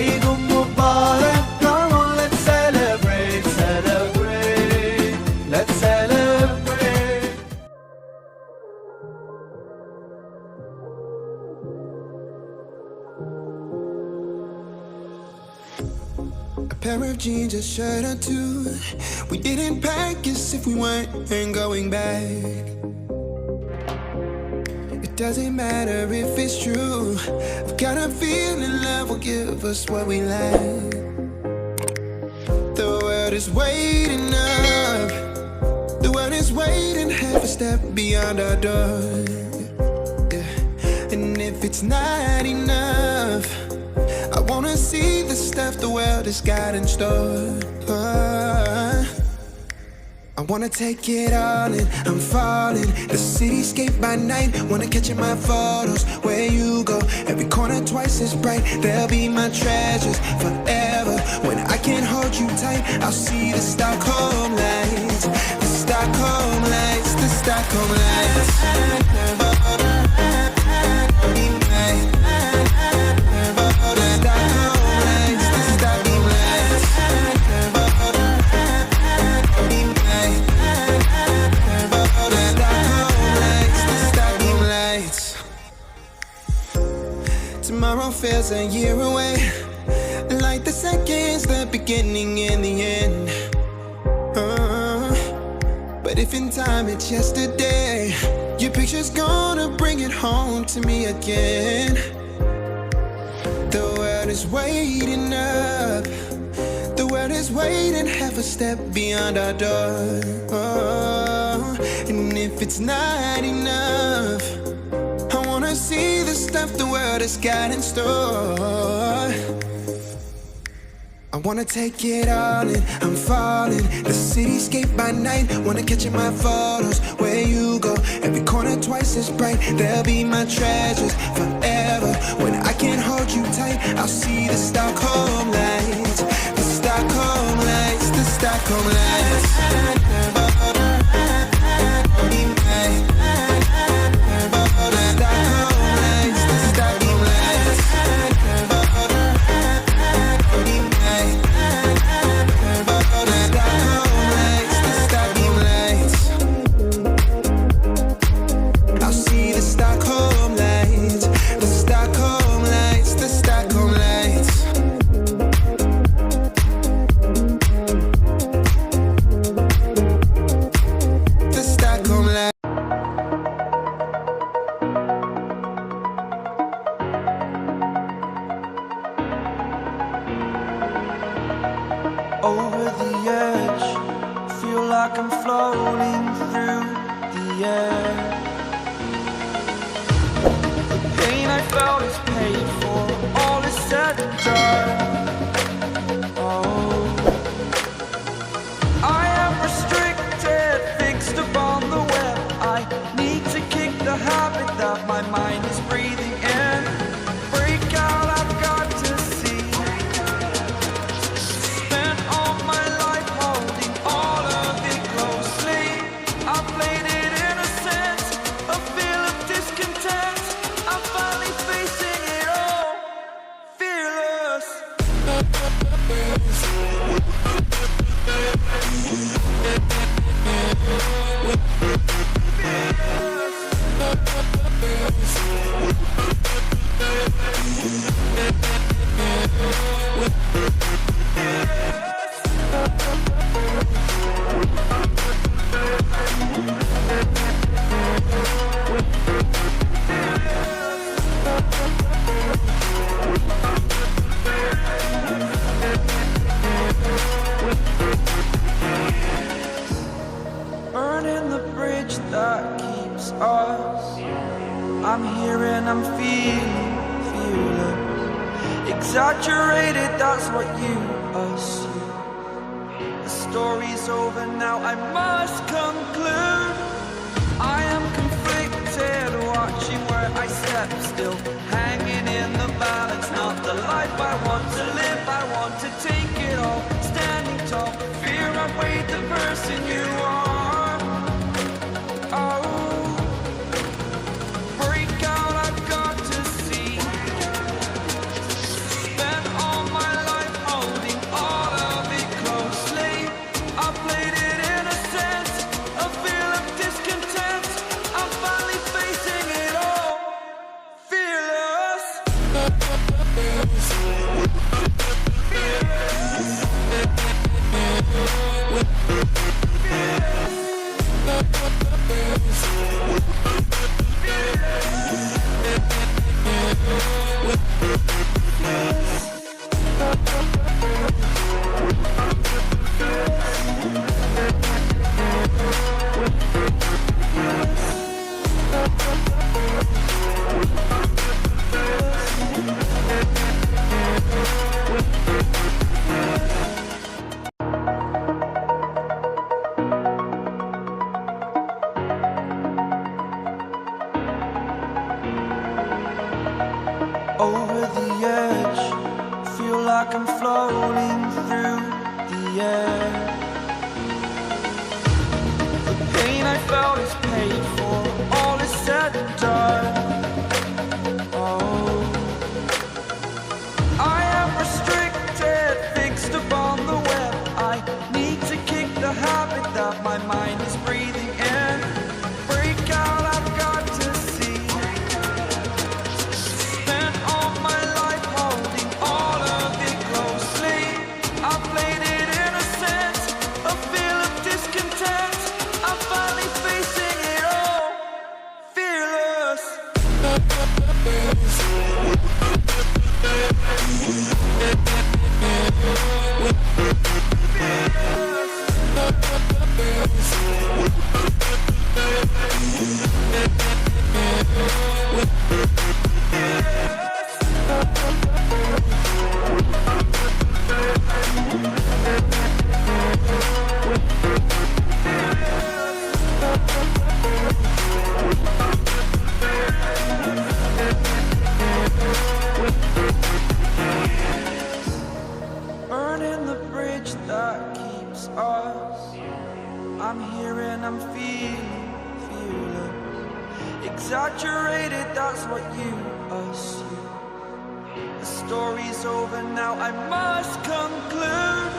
Eid Mubarak, come on, let's celebrate, celebrate, let's celebrate. A pair of jeans, a shirt or two. We didn't pack as if we weren't going back. It doesn't matter if it's true. I've got a feeling love will give us what we lack. The world is waiting up. The world is waiting half a step beyond our door. Yeah. And if it's not enough, I wanna see the stuff the world has got in store. I wanna take it all in, I'm falling. The cityscape by night, wanna catch in my photos. Where you go, every corner twice as bright. They'll be my treasures forever. When I can't hold you tight, I'll see the Stockholm lights. The Stockholm lights, the Stockholm lights. Tomorrow feels a year away, like the seconds, the beginning and the end. But if in time it's yesterday, your picture's gonna bring it home to me again. The world is waiting up. The world is waiting half a step beyond our door. And if it's not enough, I wanna see the stuff the world has got in store. I wanna take it all in, I'm falling. The cityscape by night, wanna catch in my photos. Where you go, every corner twice as bright. They'll be my treasures forever. When I can't hold you tight, I'll see the Stockholm lights. The Stockholm lights, the Stockholm lights. Over the edge, feel like I'm floating through the air. The pain I felt is paid for, all is said and done. Oh, I am restricted, fixed upon the web. I need to kick the habit that my mind is breathing in. Break out, I've got to see. Burning the bridge that keeps us. I'm here and I'm feeling fearless. Exaggerated, that's what you assume. The story's over now, I must conclude. I am conflicted, watching where I step still. Hanging in the balance, not the life I want to live. I want to take it all, standing tall. Fear I weighed the person you are. Oh, break out, I've got to see. Spend all my Over the edge, feel like I'm floating through the air. The pain I felt is paid for, all is said and done. Oh, I am restricted, fixed upon the web. I need to kick the habit that my mind is breathing in. Break out, I've got to see. Spent all my life holding all of it closely. I played it innocent, a feel of discontent. I'm finally facing it all, fearless. Burning the bridge that keeps us. I'm here and I'm feeling fearless. Exaggerated, that's what you assume. The story's over now, I must conclude.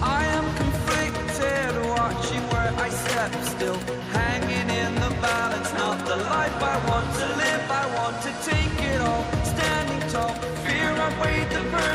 I am conflicted, watching where I step still, hanging in the balance. Not the life I want to live, I want to take it all. Standing tall, fear I weighed the burden.